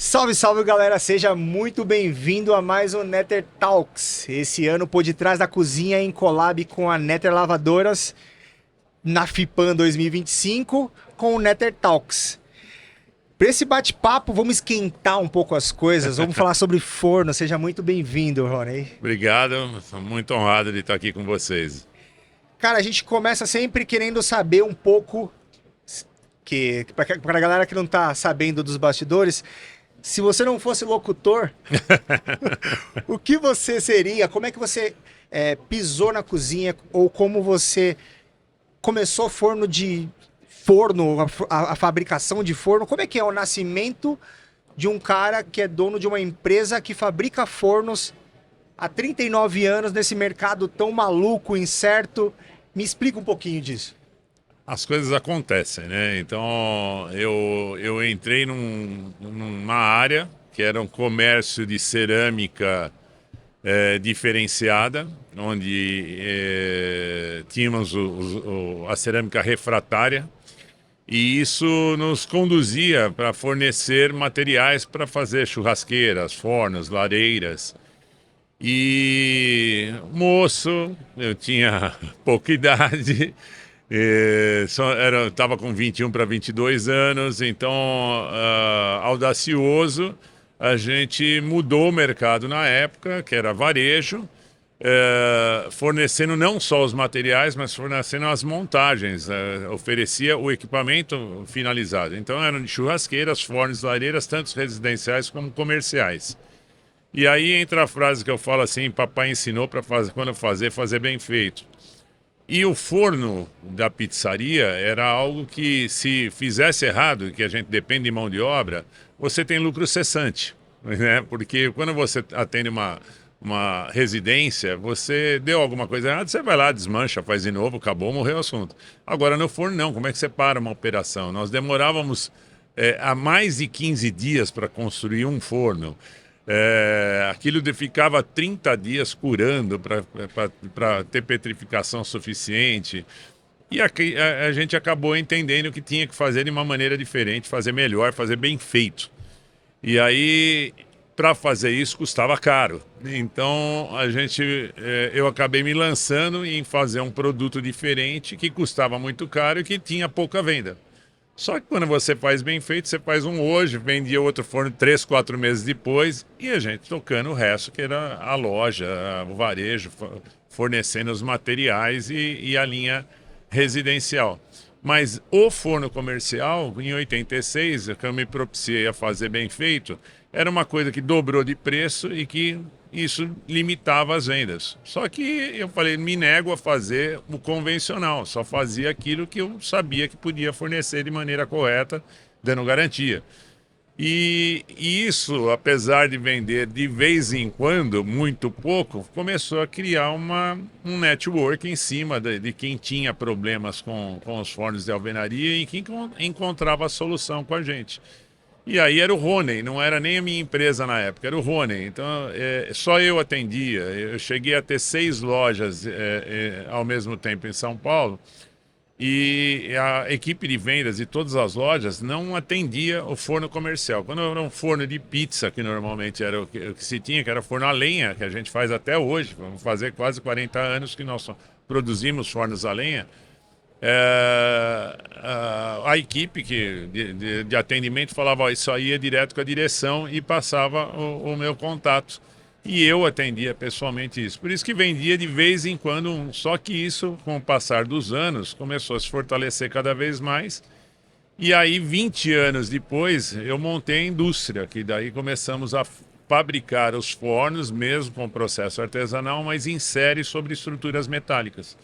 Salve, salve galera, seja muito bem-vindo a mais um Netter Talks. Esse ano por detrás da cozinha em collab com a Netter Lavadoras na FIPAM 2025 com o Netter Talks. Para esse bate-papo, vamos esquentar um pouco as coisas, vamos falar sobre forno. Seja muito bem-vindo, Rony. Obrigado, sou muito honrado de estar aqui com vocês. Cara, a gente começa sempre querendo saber um pouco, que para a galera que não tá sabendo dos bastidores, se você não fosse locutor, o que você seria? Como é que você pisou na cozinha? Ou como você começou a fabricação de forno? Como é que é o nascimento de um cara que é dono de uma empresa que fabrica fornos há 39 anos nesse mercado tão maluco, incerto? Me explica um pouquinho disso. As coisas acontecem, né? Então, eu entrei numa área que era um comércio de cerâmica diferenciada, onde tínhamos a cerâmica refratária, e isso nos conduzia para fornecer materiais para fazer churrasqueiras, fornos, lareiras. E moço, eu tinha pouca idade, estava com 21 para 22 anos, então, audacioso, a gente mudou o mercado na época, que era varejo, fornecendo não só os materiais, mas fornecendo as montagens, oferecia o equipamento finalizado. Então, eram de churrasqueiras, fornos, lareiras, tanto residenciais como comerciais. E aí entra a frase que eu falo assim: papai ensinou para fazer, quando fazer bem feito. E o forno da pizzaria era algo que, se fizesse errado, que a gente depende de mão de obra, você tem lucro cessante, né? Porque quando você atende uma residência, você deu alguma coisa errada, você vai lá, desmancha, faz de novo, acabou, morreu o assunto. Agora no forno não, como é que você para uma operação? Nós demorávamos há mais de 15 dias para construir um forno. Aquilo ficava 30 dias curando para ter petrificação suficiente. E a gente acabou entendendo que tinha que fazer de uma maneira diferente, fazer melhor, fazer bem feito. E aí, para fazer isso, custava caro. Então, eu acabei me lançando em fazer um produto diferente que custava muito caro e que tinha pouca venda. Só que quando você faz bem feito, você faz um hoje, vendia outro forno 3, 4 meses depois, e a gente tocando o resto, que era a loja, o varejo, fornecendo os materiais e a linha residencial. Mas o forno comercial, em 86, que eu me propiciei a fazer bem feito, era uma coisa que dobrou de preço e que isso limitava as vendas. Só que eu falei, me nego a fazer o convencional, só fazia aquilo que eu sabia que podia fornecer de maneira correta, dando garantia. E isso, apesar de vender de vez em quando, muito pouco, começou a criar um network em cima de quem tinha problemas com os fornos de alvenaria e quem encontrava a solução com a gente. E aí era o Rony, não era nem a minha empresa na época, era o Rony. Então, só eu atendia. Eu cheguei a ter 6 lojas ao mesmo tempo em São Paulo. E a equipe de vendas de todas as lojas não atendia o forno comercial. Quando era um forno de pizza, que normalmente era o que se tinha, que era forno a lenha, que a gente faz até hoje, vamos fazer quase 40 anos que nós produzimos fornos a lenha. A equipe de atendimento falava: ó, isso aí é direto com a direção, e passava o meu contato. E eu atendia pessoalmente isso. Por isso que vendia de vez em quando. Só que isso, com o passar dos anos, começou a se fortalecer cada vez mais. E aí, 20 anos depois, eu montei a indústria, que daí começamos a fabricar os fornos, mesmo com processo artesanal, mas em série sobre estruturas metálicas.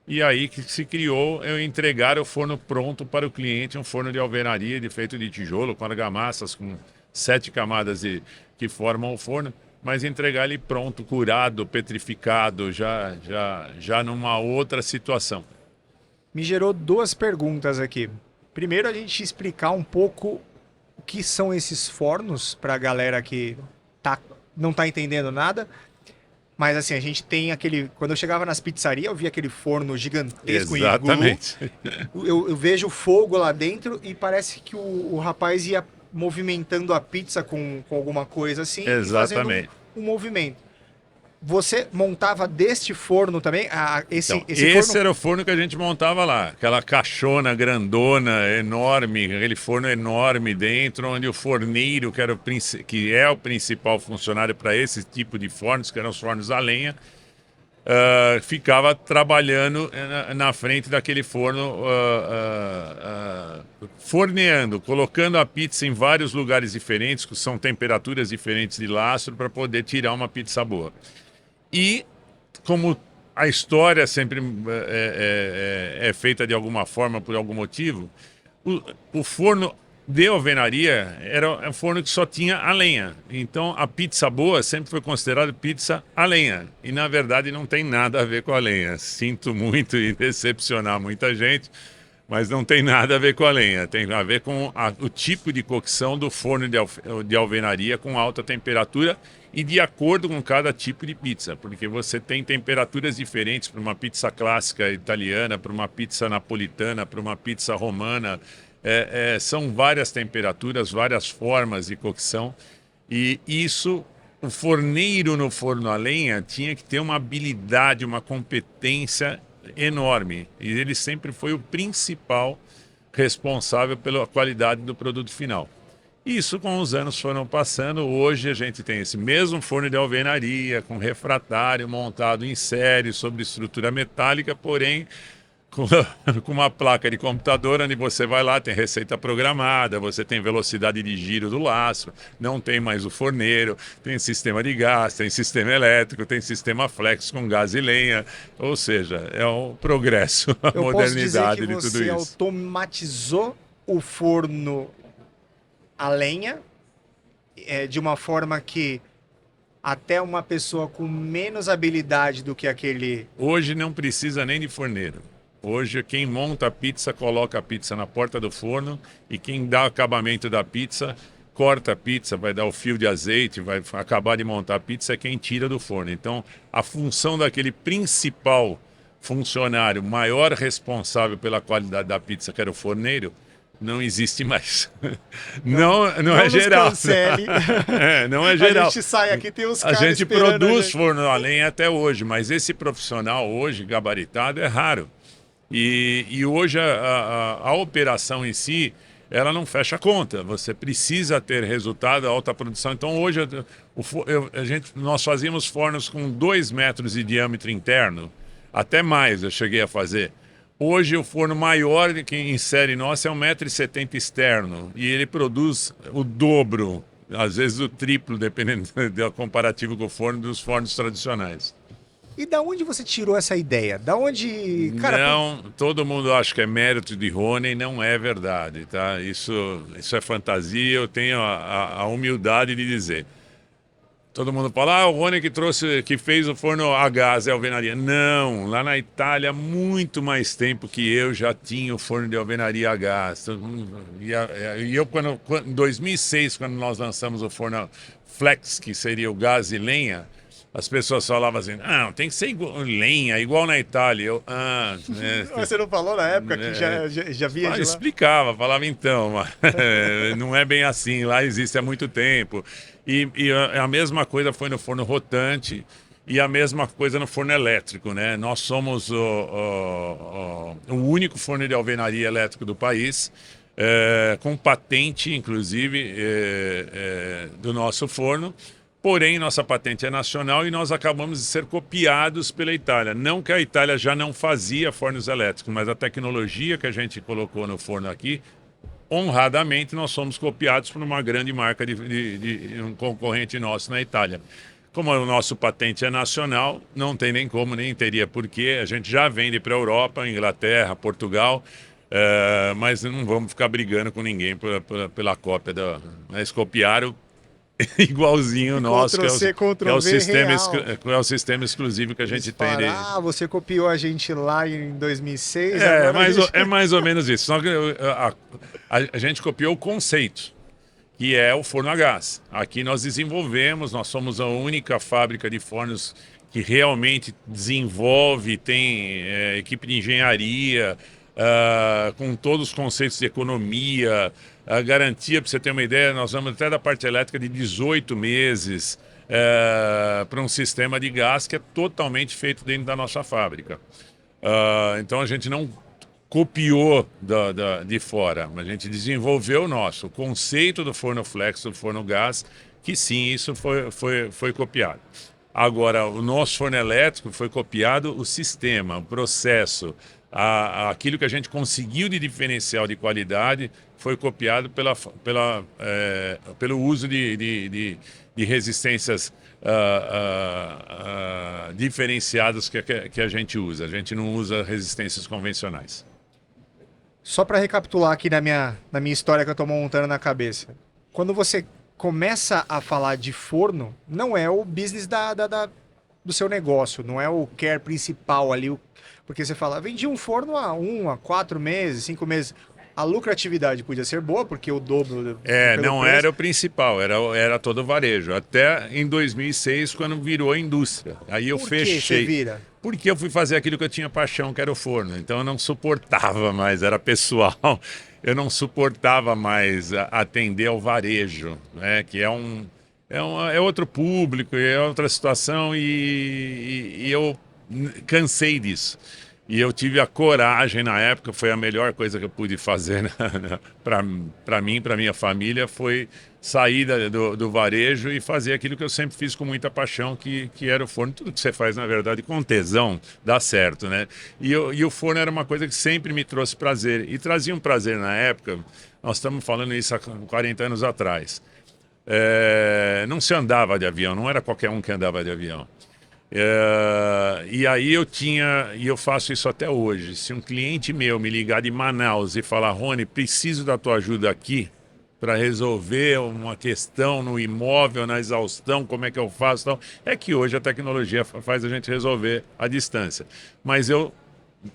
E aí que se criou eu entregar o forno pronto para o cliente, um forno de alvenaria feito de tijolo, com argamassas, com 7 camadas que formam o forno, mas entregar ele pronto, curado, petrificado, já numa outra situação. Me gerou duas perguntas aqui. Primeiro, a gente explicar um pouco o que são esses fornos para a galera que não tá entendendo nada. Mas assim, a gente tem aquele. Quando eu chegava nas pizzarias, eu via aquele forno gigantesco em iglu. Exatamente. Eu vejo fogo lá dentro e parece que o rapaz ia movimentando a pizza com alguma coisa assim. Exatamente. E fazendo um movimento. Você montava deste forno também? Esse Forno... era o forno que a gente montava lá. Aquela caixona grandona, enorme, aquele forno enorme dentro, onde o forneiro, que é o principal funcionário para esse tipo de fornos, que eram os fornos a lenha, ficava trabalhando na frente daquele forno, forneando, colocando a pizza em vários lugares diferentes, que são temperaturas diferentes de lastro, para poder tirar uma pizza boa. E como a história sempre é feita de alguma forma, por algum motivo, o forno de alvenaria era um forno que só tinha a lenha. Então a pizza boa sempre foi considerada pizza a lenha. E na verdade não tem nada a ver com a lenha. Sinto muito e decepcionar muita gente, mas não tem nada a ver com a lenha. Tem a ver com o tipo de cocção do forno de alvenaria com alta temperatura e de acordo com cada tipo de pizza, porque você tem temperaturas diferentes para uma pizza clássica italiana, para uma pizza napolitana, para uma pizza romana. São várias temperaturas, várias formas de cocção, e isso, o forneiro no forno a lenha tinha que ter uma habilidade, uma competência enorme, e ele sempre foi o principal responsável pela qualidade do produto final. Isso com os anos foram passando, hoje a gente tem esse mesmo forno de alvenaria, com refratário montado em série sobre estrutura metálica, porém com uma placa de computador onde você vai lá, tem receita programada, você tem velocidade de giro do lastro, não tem mais o forneiro, tem sistema de gás, tem sistema elétrico, tem sistema flex com gás e lenha, ou seja, é o progresso, a modernidade de tudo isso. Você automatizou o forno a lenha de uma forma que até uma pessoa com menos habilidade do que aquele... Hoje não precisa nem de forneiro. Hoje, quem monta a pizza, coloca a pizza na porta do forno e quem dá o acabamento da pizza, corta a pizza, vai dar o fio de azeite, vai acabar de montar a pizza, é quem tira do forno. Então, a função daquele principal funcionário, maior responsável pela qualidade da pizza, que era o forneiro, não existe mais. Não é geral. Não é geral. A gente sai aqui, tem os caras. A gente produz forno a lenha até hoje, mas esse profissional hoje, gabaritado, é raro. E hoje a operação em si, ela não fecha a conta. Você precisa ter resultado, alta produção. Então hoje nós fazíamos fornos com 2 metros de diâmetro interno, até mais eu cheguei a fazer. Hoje o forno maior que em série nossa é 1,70 m externo e ele produz o dobro, às vezes o triplo, dependendo do comparativo com o forno dos fornos tradicionais. E da onde você tirou essa ideia? Da onde... Cara, não, todo mundo acha que é mérito de Rony, não é verdade, tá? Isso é fantasia, eu tenho a humildade de dizer. Todo mundo fala, o Rony que fez o forno a gás e alvenaria. Não, lá na Itália, muito mais tempo que eu já tinha o forno de alvenaria a gás. E eu, em 2006, quando nós lançamos o forno Flex, que seria o gás e lenha, as pessoas falavam assim, tem que ser lenha, igual na Itália. Você não falou na época que já via de lá? Explicava, falava então, mas não é bem assim, lá existe há muito tempo. E a mesma coisa foi no forno rotante e a mesma coisa no forno elétrico, né? Nós somos o único forno de alvenaria elétrico do país, com patente, inclusive, do nosso forno. Porém, nossa patente é nacional e nós acabamos de ser copiados pela Itália. Não que a Itália já não fazia fornos elétricos, mas a tecnologia que a gente colocou no forno aqui, honradamente, nós somos copiados por uma grande marca de um concorrente nosso na Itália. Como o nosso patente é nacional, não tem nem como, nem teria porquê. A gente já vende para a Europa, Inglaterra, Portugal, mas não vamos ficar brigando com ninguém pela cópia. Eles copiaram igualzinho o nosso, que é o sistema exclusivo que a gente tem. Você copiou a gente lá em 2006? É mais ou menos isso. Só que a gente copiou o conceito, que é o forno a gás. Aqui nós desenvolvemos, nós somos a única fábrica de fornos que realmente desenvolve, tem equipe de engenharia, com todos os conceitos de economia, a garantia, para você ter uma ideia, nós vamos até da parte elétrica de 18 meses para um sistema de gás que é totalmente feito dentro da nossa fábrica. Então a gente não copiou de fora, mas a gente desenvolveu o nosso. O conceito do forno flex, do forno gás, que sim, isso foi copiado. Agora, o nosso forno elétrico foi copiado o sistema, o processo, aquilo que a gente conseguiu de diferencial de qualidade foi copiado pelo uso de resistências diferenciadas que a gente usa. A gente não usa resistências convencionais. Só para recapitular aqui na minha história que eu estou montando na cabeça. Quando você começa a falar de forno, não é o business do seu negócio, não é o care principal ali, porque você fala, vendi um forno há 4 meses, 5 meses. A lucratividade podia ser boa, porque o dobro... Não preço. Era o principal, era todo o varejo. Até em 2006, quando virou a indústria. Aí eu fechei. Por que você vira? Porque eu fui fazer aquilo que eu tinha paixão, que era o forno. Então eu não suportava mais, era pessoal. Eu não suportava mais atender ao varejo, né? Que é outro público, é outra situação e eu cansei disso. E eu tive a coragem na época, foi a melhor coisa que eu pude fazer para mim, para minha família, foi sair do varejo e fazer aquilo que eu sempre fiz com muita paixão, que era o forno. Tudo que você faz, na verdade, com tesão, dá certo, né? E o forno era uma coisa que sempre me trouxe prazer. E trazia um prazer na época, nós estamos falando isso há 40 anos atrás. Não se andava de avião, não era qualquer um que andava de avião. E aí eu faço isso até hoje. Se um cliente meu me ligar de Manaus e falar, Rony, preciso da tua ajuda aqui para resolver uma questão no imóvel, na exaustão, como é que eu faço, tal. É que hoje a tecnologia faz a gente resolver à distância. Mas eu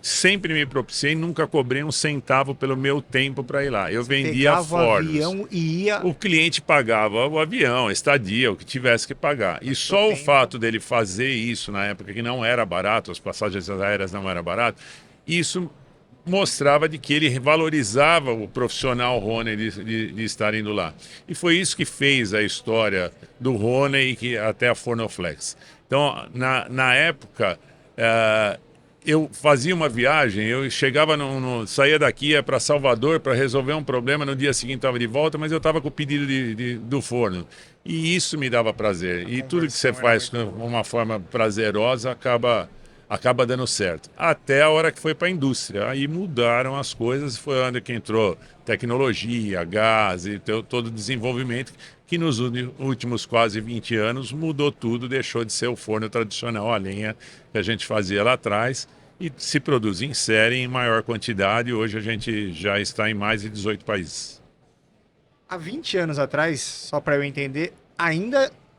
sempre me propiciei, nunca cobrei um centavo pelo meu tempo para ir lá. Eu vendia fornos. O avião e ia... O cliente pagava o avião, a estadia, o que tivesse que pagar. E só o fato dele fazer isso na época que não era barato, as passagens aéreas não eram baratas, isso mostrava de que ele valorizava o profissional Rony de estar indo lá. E foi isso que fez a história do Rony e até a Fornoflex. Então, na época... eu fazia uma viagem, eu chegava, saía daqui, ia para Salvador para resolver um problema, no dia seguinte estava de volta, mas eu estava com o pedido do forno. E isso me dava prazer. E tudo que você faz de uma forma prazerosa acaba dando certo. Até a hora que foi para a indústria. Aí mudaram as coisas, foi onde que entrou tecnologia, gás e todo o desenvolvimento que nos últimos quase 20 anos mudou tudo, deixou de ser o forno tradicional a lenha que a gente fazia lá atrás e se produz em série em maior quantidade. Hoje a gente já está em mais de 18 países. Há 20 anos atrás, só para eu entender,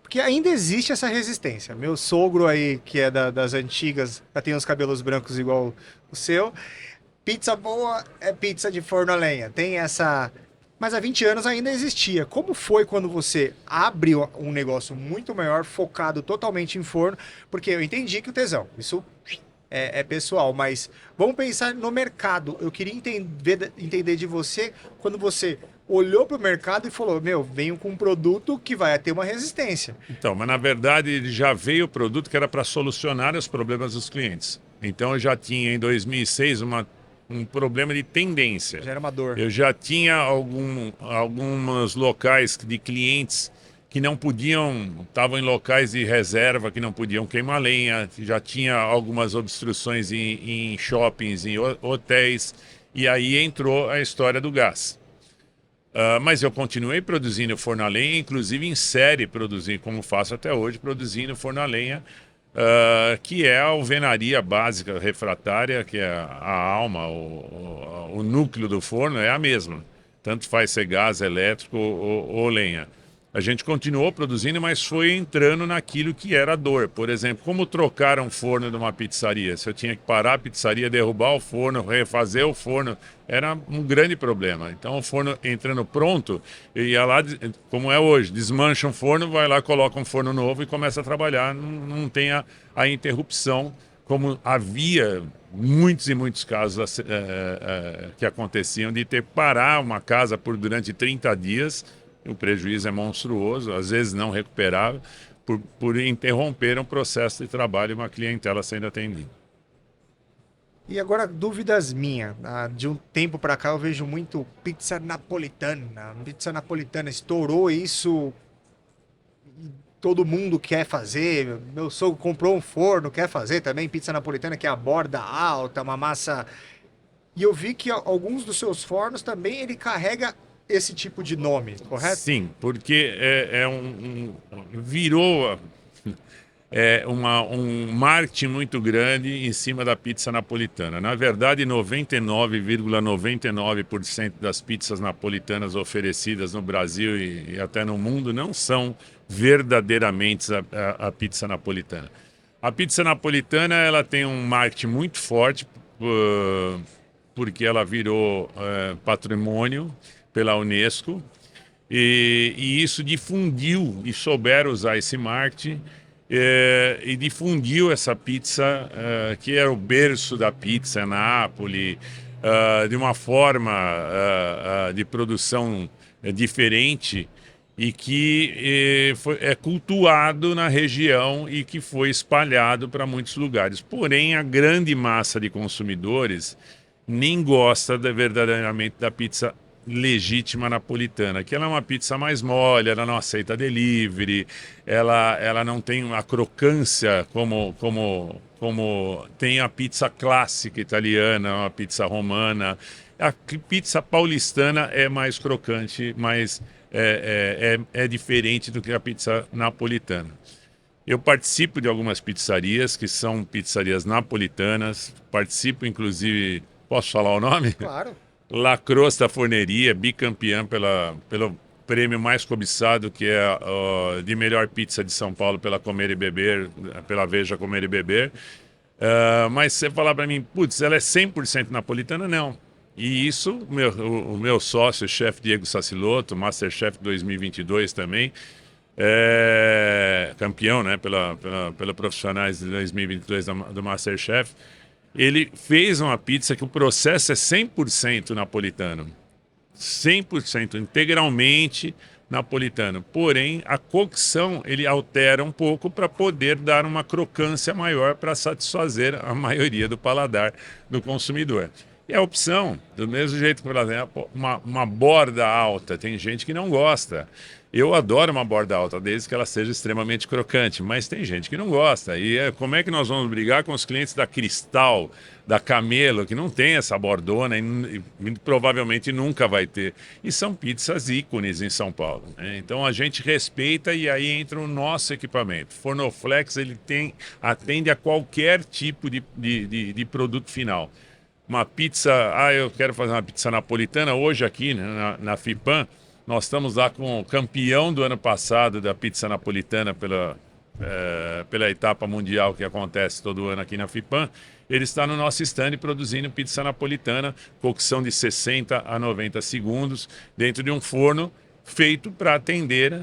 porque ainda existe essa resistência. Meu sogro aí, que é das antigas, já tem os cabelos brancos igual o seu. Pizza boa é pizza de forno a lenha. Tem essa... Mas há 20 anos ainda existia. Como foi quando você abre um negócio muito maior, focado totalmente em forno? Porque eu entendi que o tesão, isso é pessoal, mas vamos pensar no mercado. Eu queria entender de você quando você olhou para o mercado e falou, venho com um produto que vai ter uma resistência. Então, mas na verdade ele já veio o produto que era para solucionar os problemas dos clientes. Então eu já tinha em 2006 um problema de tendência. Já era uma dor. Eu já tinha alguns locais de clientes que não podiam, estavam em locais de reserva, que não podiam queimar lenha, já tinha algumas obstruções em shoppings, em hotéis, e aí entrou a história do gás. Mas eu continuei produzindo forno a lenha, inclusive em série produzindo, como faço até hoje, produzindo forno a lenha, que é a alvenaria básica refratária, que é a alma, o núcleo do forno é a mesma. Tanto faz ser gás, elétrico ou lenha. A gente continuou produzindo, mas foi entrando naquilo que era dor. Por exemplo, como trocar um forno de uma pizzaria? Se eu tinha que parar a pizzaria, derrubar o forno, refazer o forno, era um grande problema. Então o forno entrando pronto, eu ia lá, como é hoje, desmancha um forno, vai lá, coloca um forno novo e começa a trabalhar. Não tem a interrupção como havia muitos e muitos casos que aconteciam de ter que parar uma casa durante 30 dias, o prejuízo é monstruoso, às vezes não recuperável, por interromper um processo de trabalho e uma clientela sendo atendida. E agora, dúvidas minhas. De um tempo para cá eu vejo muito pizza napolitana. Pizza napolitana estourou isso, todo mundo quer fazer. Meu sogro comprou um forno, quer fazer também pizza napolitana, que é a borda alta, uma massa. E eu vi que alguns dos seus fornos também ele carrega esse tipo de nome, correto? Sim, porque virou um marketing muito grande em cima da pizza napolitana. Na verdade, 99,99% das pizzas napolitanas oferecidas no Brasil e até no mundo não são verdadeiramente a pizza napolitana. A pizza napolitana ela tem um marketing muito forte porque ela virou patrimônio pela Unesco e isso difundiu e souberam usar esse marketing e difundiu essa pizza que era o berço da pizza, Nápoles, de uma forma de produção diferente e que é cultuado na região e que foi espalhado para muitos lugares. Porém, a grande massa de consumidores nem gosta verdadeiramente da pizza legítima napolitana, que ela é uma pizza mais mole, ela não aceita delivery, ela não tem a crocância como tem a pizza clássica italiana, uma pizza romana. A pizza paulistana é mais crocante, mas é diferente do que a pizza napolitana. Eu participo de algumas pizzarias que são pizzarias napolitanas, participo inclusive, posso falar o nome? Claro. La Crosta Forneria, bicampeã pelo prêmio mais cobiçado, que é de melhor pizza de São Paulo pela Comer e Beber, pela Veja Comer e Beber. Mas você falar para mim, putz, ela é 100% napolitana? Não. E isso, o meu sócio, o chefe Diego Sacilotto, Masterchef 2022 também, campeão, né, pela Profissionais de 2022 do Masterchef, ele fez uma pizza que o processo é 100% napolitano. 100%, integralmente napolitano. Porém, a cocção ele altera um pouco para poder dar uma crocância maior para satisfazer a maioria do paladar do consumidor. E a opção, do mesmo jeito que uma borda alta, tem gente que não gosta. Eu adoro uma borda alta, desde que ela seja extremamente crocante, mas tem gente que não gosta. E como é que nós vamos brigar com os clientes da Cristal, da Camelo, que não tem essa bordona e provavelmente nunca vai ter? E são pizzas ícones em São Paulo, né? Então a gente respeita e aí entra o nosso equipamento. Fornoflex ele atende a qualquer tipo de produto final. Uma pizza, eu quero fazer uma pizza napolitana hoje aqui, né, na FIPAM. Nós estamos lá com o campeão do ano passado da pizza napolitana pela etapa mundial que acontece todo ano aqui na FIPAM. Ele está no nosso stand produzindo pizza napolitana, cocção de 60 a 90 segundos, dentro de um forno feito para atender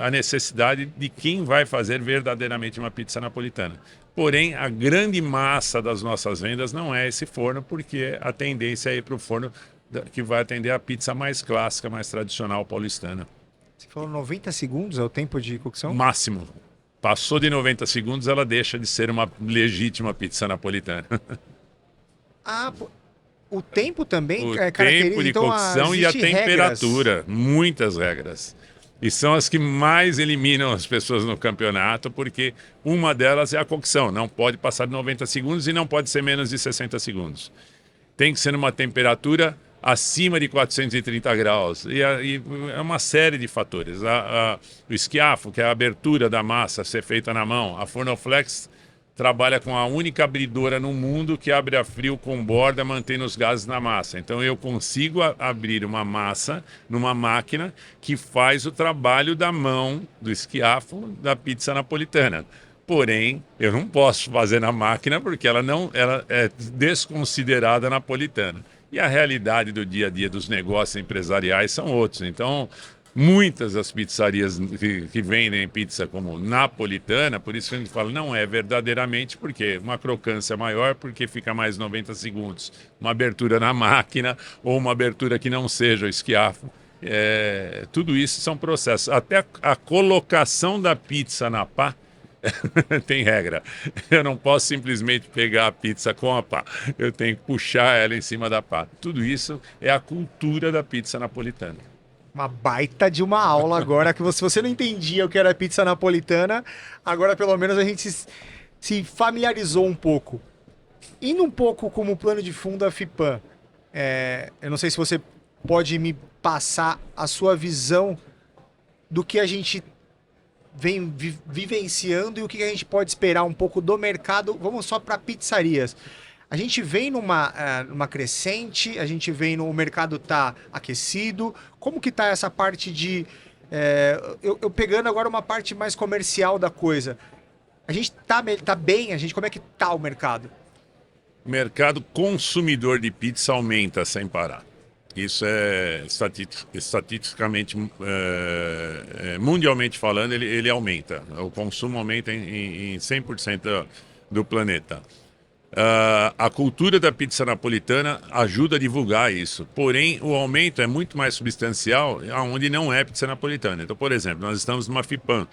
a necessidade de quem vai fazer verdadeiramente uma pizza napolitana. Porém, a grande massa das nossas vendas não é esse forno, porque a tendência é ir para o forno que vai atender a pizza mais clássica, mais tradicional paulistana. Você falou 90 segundos é o tempo de cocção? Máximo. Passou de 90 segundos, ela deixa de ser uma legítima pizza napolitana. O tempo também o é característico. tempo de então, cocção e a temperatura. Regras. Muitas regras. E são as que mais eliminam as pessoas no campeonato, porque uma delas é a cocção. Não pode passar de 90 segundos e não pode ser menos de 60 segundos. Tem que ser numa temperatura acima de 430 graus. E é uma série de fatores. O esquiafo, que é a abertura da massa, ser feita na mão. A Fornoflex trabalha com a única abridora no mundo que abre a frio com borda, mantendo os gases na massa. Então eu consigo abrir uma massa numa máquina que faz o trabalho da mão, do esquiafo, da pizza napolitana. Porém, eu não posso fazer na máquina porque ela é desconsiderada napolitana. E a realidade do dia a dia dos negócios empresariais são outros. Então, muitas das pizzarias que vendem pizza como napolitana, por isso que a gente fala, não é verdadeiramente, porque uma crocância maior, porque fica mais 90 segundos. Uma abertura na máquina ou uma abertura que não seja o esquiafo. Tudo isso são processos. Até a colocação da pizza na pá tem regra. Eu não posso simplesmente pegar a pizza com a pá. Eu tenho que puxar ela em cima da pá. Tudo isso é a cultura da pizza napolitana. Uma baita de uma aula agora, que se você não entendia o que era pizza napolitana, agora pelo menos a gente se familiarizou um pouco. Indo um pouco como plano de fundo a FIPAM, eu não sei se você pode me passar a sua visão do que a gente vem vivenciando e o que a gente pode esperar um pouco do mercado. Vamos só para pizzarias. A gente vem numa crescente, a gente vem no mercado tá aquecido. Como que tá essa parte de... eu pegando agora uma parte mais comercial da coisa. A gente tá bem? Como é que tá o mercado? O mercado consumidor de pizza aumenta sem parar. Isso é estatisticamente, mundialmente falando, ele aumenta. O consumo aumenta em 100% do planeta. A cultura da pizza napolitana ajuda a divulgar isso. Porém, o aumento é muito mais substancial onde não é pizza napolitana. Então, por exemplo, nós estamos numa FIPAM.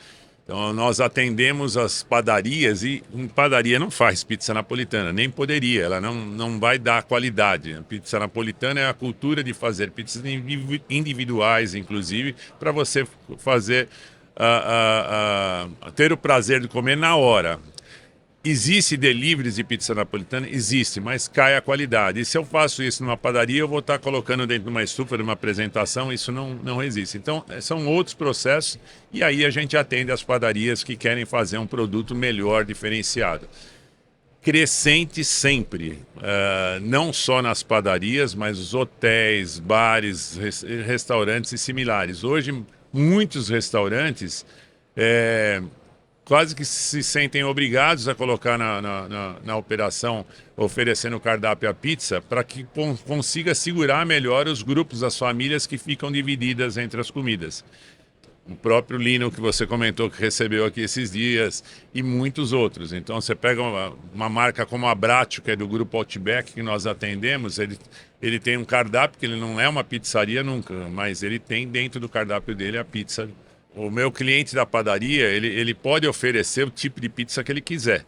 Então, nós atendemos as padarias e padaria não faz pizza napolitana, nem poderia, ela não vai dar qualidade. A pizza napolitana é a cultura de fazer pizzas individuais, inclusive, para você fazer, ter o prazer de comer na hora. Existe deliveries de pizza napolitana? Existe, mas cai a qualidade. E se eu faço isso numa padaria, eu vou estar colocando dentro de uma estufa, de uma apresentação, isso não existe. Então, são outros processos e aí a gente atende as padarias que querem fazer um produto melhor, diferenciado. Crescente sempre, não só nas padarias, mas os hotéis, bares, restaurantes e similares. Hoje, muitos restaurantes... quase que se sentem obrigados a colocar na operação, oferecendo cardápio à pizza, para que consiga segurar melhor os grupos, as famílias que ficam divididas entre as comidas. O próprio Lino, que você comentou, que recebeu aqui esses dias, e muitos outros. Então, você pega uma marca como a Abbraccio, que é do grupo Outback, que nós atendemos, ele tem um cardápio, que ele não é uma pizzaria nunca, mas ele tem dentro do cardápio dele a pizza. O meu cliente da padaria, ele pode oferecer o tipo de pizza que ele quiser,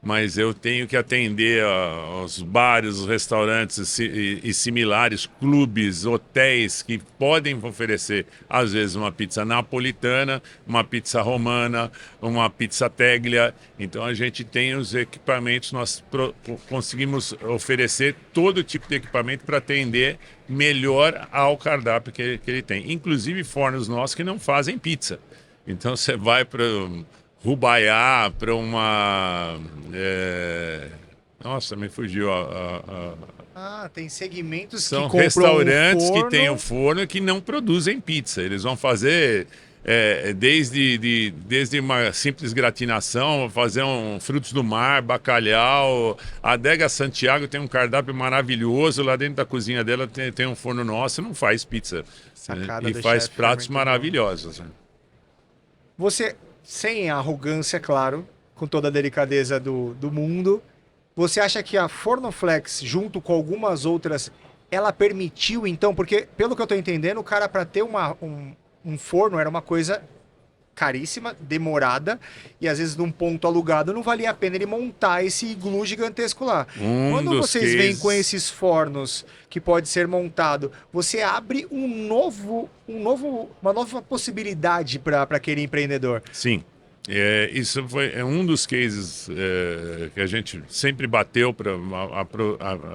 mas eu tenho que atender aos bares, os restaurantes e similares, clubes, hotéis que podem oferecer, às vezes, uma pizza napolitana, uma pizza romana, uma pizza teglia. Então, a gente tem os equipamentos, nós conseguimos oferecer todo tipo de equipamento para atender melhor ao cardápio que ele tem. Inclusive fornos nossos que não fazem pizza. Então você vai para Rubaiá, para uma... Nossa, me fugiu Tem segmentos São que compram restaurantes um forno... que têm um forno e que não produzem pizza. Eles vão fazer... desde uma simples gratinação, fazer frutos do mar, bacalhau. A Adega Santiago tem um cardápio maravilhoso. Lá dentro da cozinha dela tem um forno nosso, não faz pizza. Sacada E do faz chefe, pratos muito bom. maravilhosos. Você, sem arrogância, claro, com toda a delicadeza do mundo, você acha que a Fornoflex, junto com algumas outras, ela permitiu, então, porque, pelo que eu estou entendendo, o cara, para ter um forno era uma coisa caríssima, demorada, e às vezes num ponto alugado não valia a pena ele montar esse iglu gigantesco lá. Quando vocês vêm com esses fornos que pode ser montado, você abre uma nova possibilidade para aquele empreendedor. Sim. Isso é um dos cases que a gente sempre bateu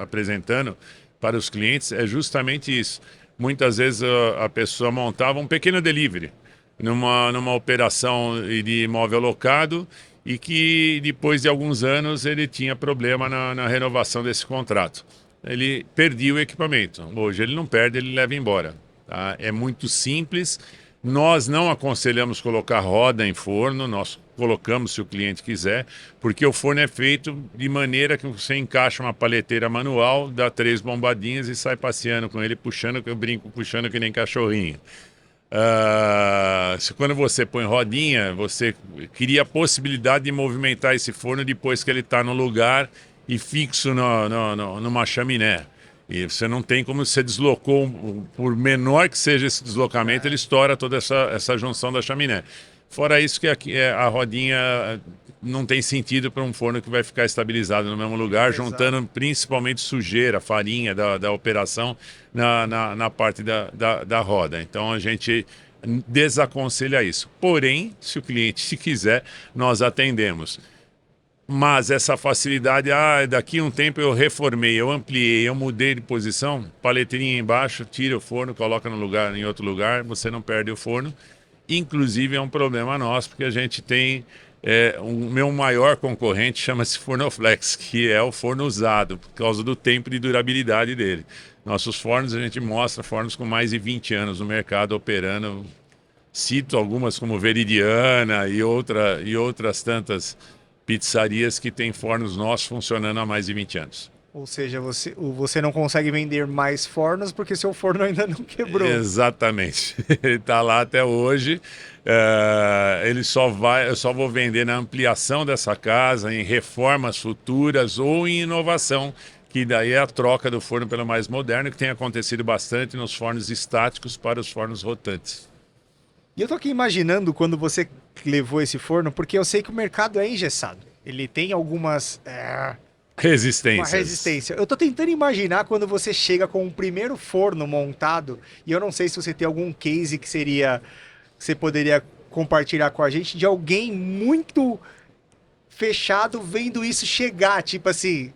apresentando para os clientes, é justamente isso. Muitas vezes a pessoa montava um pequeno delivery numa operação de imóvel locado e que depois de alguns anos ele tinha problema na renovação desse contrato. Ele perdia o equipamento. Hoje ele não perde, ele leva embora. Tá? É muito simples. Nós não aconselhamos colocar roda em forno, nós colocamos se o cliente quiser, porque o forno é feito de maneira que você encaixa uma paleteira manual, dá 3 bombadinhas e sai passeando com ele, puxando, que eu brinco, puxando que nem cachorrinho. Quando você põe rodinha, você cria a possibilidade de movimentar esse forno depois que ele está no lugar e fixo numa chaminé. E você não tem como você deslocou, por menor que seja esse deslocamento, ele estoura toda essa junção da chaminé. Fora isso, que aqui a rodinha não tem sentido para um forno que vai ficar estabilizado no mesmo lugar, Exato. juntando principalmente sujeira, farinha da operação na parte da roda. Então a gente desaconselha isso. Porém, se o cliente se quiser, nós atendemos. Mas essa facilidade, daqui a um tempo eu reformei, eu ampliei, eu mudei de posição, paleteirinha embaixo, tira o forno, coloca no lugar, em outro lugar, você não perde o forno. Inclusive é um problema nosso, porque a gente tem o meu maior concorrente chama-se Fornoflex, que é o forno usado, por causa do tempo de durabilidade dele. Nossos fornos, a gente mostra fornos com mais de 20 anos no mercado operando. Cito algumas como Veridiana e outras tantas pizzarias que têm fornos nossos funcionando há mais de 20 anos. Ou seja, você não consegue vender mais fornos porque seu forno ainda não quebrou. Exatamente. Ele está lá até hoje. Eu só vou vender na ampliação dessa casa, em reformas futuras ou em inovação, que daí é a troca do forno pelo mais moderno, que tem acontecido bastante nos fornos estáticos para os fornos rotantes. E eu tô aqui imaginando quando você levou esse forno, porque eu sei que o mercado é engessado. Ele tem uma Resistências. resistência. Eu tô tentando imaginar quando você chega com o primeiro forno montado, e eu não sei se você tem algum case que você poderia compartilhar com a gente, de alguém muito fechado vendo isso chegar. Tipo assim,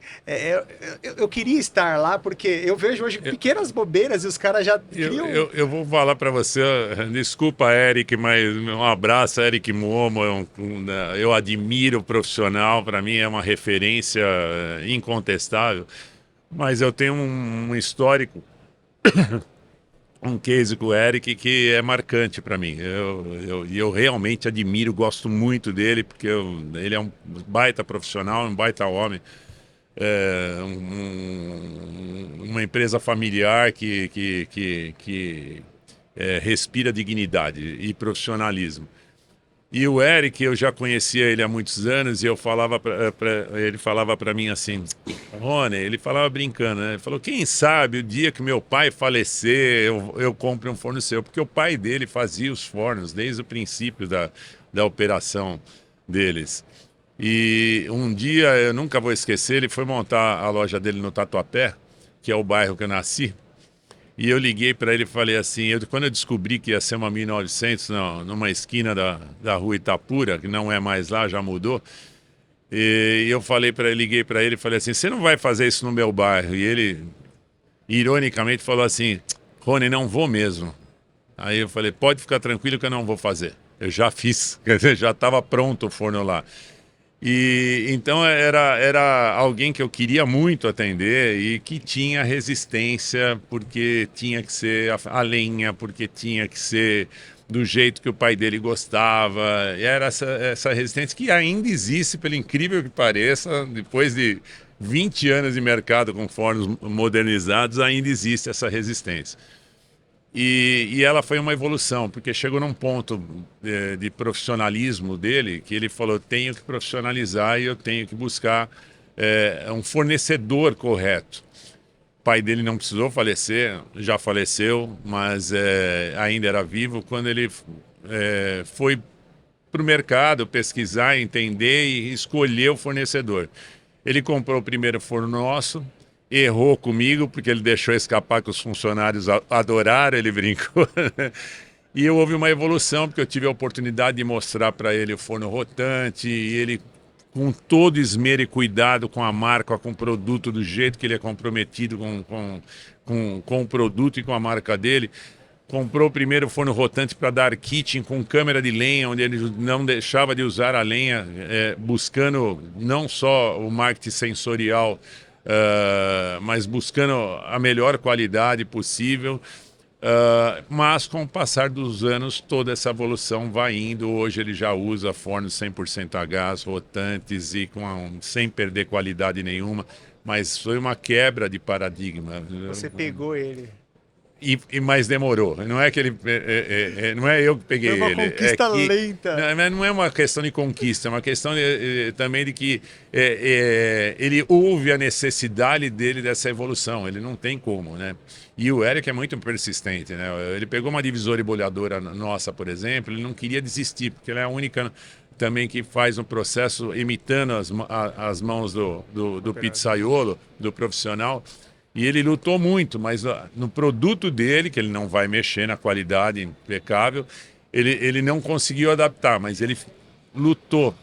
eu queria estar lá, porque eu vejo hoje pequenas bobeiras e os caras já criam. Eu vou falar para você, desculpa, Eric, mas um abraço, Eric Momo. Eu admiro o profissional, para mim é uma referência incontestável. Mas eu tenho um histórico, um case com o Eric que é marcante para mim. Eu realmente admiro, gosto muito dele, porque ele é um baita profissional, um baita homem. Uma empresa familiar que respira dignidade e profissionalismo. E o Eric, eu já conhecia ele há muitos anos e ele falava para mim assim, Rony, ele falava brincando, né? Ele falou, quem sabe o dia que meu pai falecer, eu compre um forno seu, porque o pai dele fazia os fornos desde o princípio da operação deles. E um dia, eu nunca vou esquecer, ele foi montar a loja dele no Tatuapé, que é o bairro que eu nasci. E eu liguei para ele e falei assim, quando eu descobri que ia ser uma 1900 numa esquina da rua Itapura, que não é mais lá, já mudou, e eu liguei para ele e falei assim, você não vai fazer isso no meu bairro? E ele, ironicamente, falou assim, Rony, não vou mesmo. Aí eu falei, pode ficar tranquilo que eu não vou fazer. Eu já fiz, quer dizer, já estava pronto o forno lá. E então era alguém que eu queria muito atender e que tinha resistência, porque tinha que ser a lenha, porque tinha que ser do jeito que o pai dele gostava. E era essa resistência que ainda existe, pelo incrível que pareça, depois de 20 anos de mercado com fornos modernizados, ainda existe essa resistência. E ela foi uma evolução, porque chegou num ponto de profissionalismo dele que ele falou: tenho que profissionalizar e eu tenho que buscar um fornecedor correto. O pai dele não precisou falecer, já faleceu, mas ainda era vivo quando ele foi para o mercado pesquisar, entender e escolher o fornecedor. Ele comprou o primeiro forno nosso, errou comigo, porque ele deixou escapar que os funcionários adoraram, ele brincou. E houve uma evolução, porque eu tive a oportunidade de mostrar para ele o forno rotante, e ele, com todo esmero e cuidado com a marca, com o produto, do jeito que ele é comprometido com o produto e com a marca dele, comprou o primeiro forno rotante para dar kitchen com câmera de lenha, onde ele não deixava de usar a lenha, buscando não só o marketing sensorial, mas buscando a melhor qualidade possível. Mas com o passar dos anos, toda essa evolução vai indo. Hoje ele já usa fornos 100% a gás, rotantes e sem perder qualidade nenhuma. Mas foi uma quebra de paradigma. Você pegou ele. Mas demorou. Não é que ele. Não é eu que peguei Foi uma ele. conquista É que, lenta. não é uma questão de conquista, é uma questão também de que ele ouve a necessidade dele dessa evolução. Ele não tem como, né? E o Eric é muito persistente, né? Ele pegou uma divisora e bolhadora nossa, por exemplo, ele não queria desistir, porque ele é a única também que faz um processo imitando as mãos do pizzaiolo, do profissional. E ele lutou muito, mas no produto dele, que ele não vai mexer na qualidade impecável, ele não conseguiu adaptar, mas ele lutou,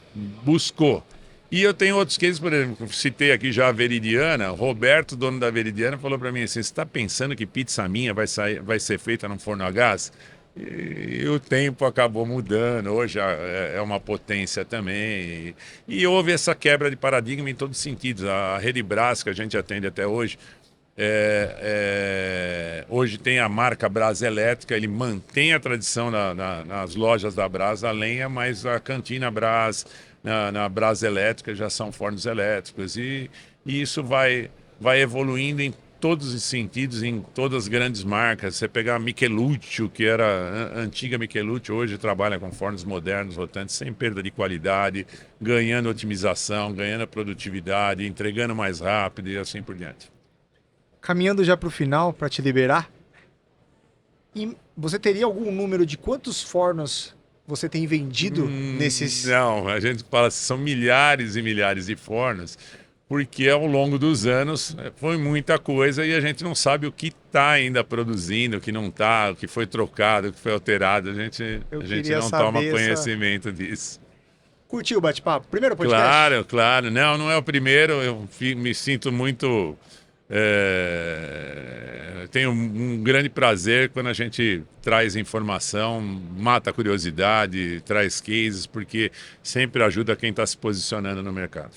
buscou. E eu tenho outros cases, por exemplo, citei aqui já a Veridiana, Roberto, dono da Veridiana, falou para mim assim, você está pensando que pizza minha vai ser feita num forno a gás? E o tempo acabou mudando, hoje é uma potência também. E houve essa quebra de paradigma em todos os sentidos. A Rede Brás, que a gente atende até hoje, hoje tem a marca Brás Elétrica, ele mantém a tradição nas lojas da Brás, a lenha, mas a cantina Brás, na Brás Elétrica já são fornos elétricos. E isso vai evoluindo em todos os sentidos, em todas as grandes marcas. Você pegar a Michelucci, que era a antiga Michelucci, hoje trabalha com fornos modernos, rotantes, sem perda de qualidade, ganhando otimização, ganhando produtividade, entregando mais rápido e assim por diante. Caminhando já para o final, para te liberar, e você teria algum número de quantos fornos você tem vendido nesses... Não, a gente fala assim, são milhares e milhares de fornos, porque ao longo dos anos foi muita coisa e a gente não sabe o que está ainda produzindo, o que não está, o que foi trocado, o que foi alterado. A gente não toma conhecimento disso. Curtiu o bate-papo? Primeiro podcast? Claro, claro. Não é o primeiro, eu me sinto muito... tenho um grande prazer quando a gente traz informação, mata a curiosidade, traz cases, porque sempre ajuda quem está se posicionando no mercado.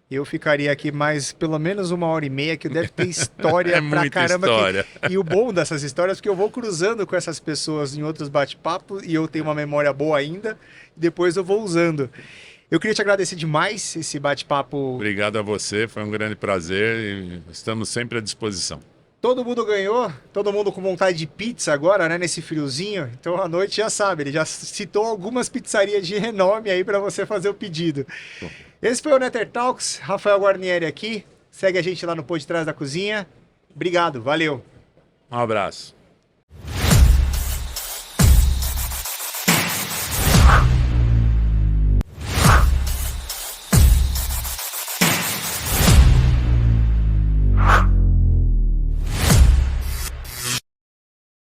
Eu ficaria aqui mais pelo menos 1h30, que deve ter história pra caramba. História. E o bom dessas histórias é que eu vou cruzando com essas pessoas em outros bate-papos e eu tenho uma memória boa ainda, e depois eu vou usando. Eu queria te agradecer demais esse bate-papo. Obrigado a você, foi um grande prazer e estamos sempre à disposição. Todo mundo ganhou, todo mundo com vontade de pizza agora, né, nesse friozinho. Então à noite já sabe, ele já citou algumas pizzarias de renome aí para você fazer o pedido. Bom. Esse foi o Netter Talks, Rafael Guarnieri aqui. Segue a gente lá no Por Detrás da Cozinha. Obrigado, valeu. Um abraço.